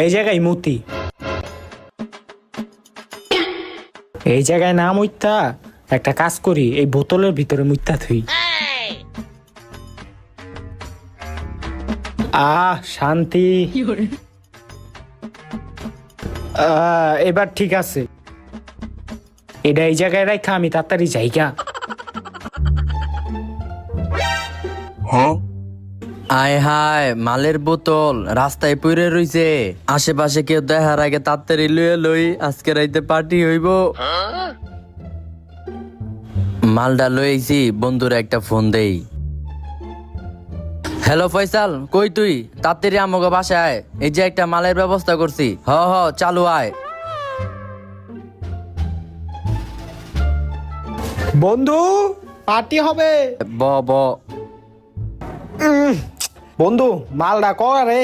এই জায়গায় মতি, এই জায়গায় না মুইতা একটা কাজ করি, এই বোতলের ভিতরে মুইতা থুই। শান্তি। এবার ঠিক আছে, এটা এই জায়গায় রাখা আমি তাড়াতাড়ি যাইগা। আয় হায়, মালের বোতল রাস্তায় পড়ে রইছে। আশেপাশে কেউ দেখার আগে তাড়াতাড়ি লইয়া লই, আজকে রাইতে পার্টি হইব। মালটা লইছি, বন্ধুরা একটা ফোন দেই। হ্যালো ফয়সাল, কই তুই? তাড়াতাড়ি আমাকে বাসায় আয়, এই যে একটা মালের ব্যবস্থা করছি। হ হ, চালু আয়। বন্ধু, পার্টি হবে। ব ব বন্ধু, মালটা কর রে।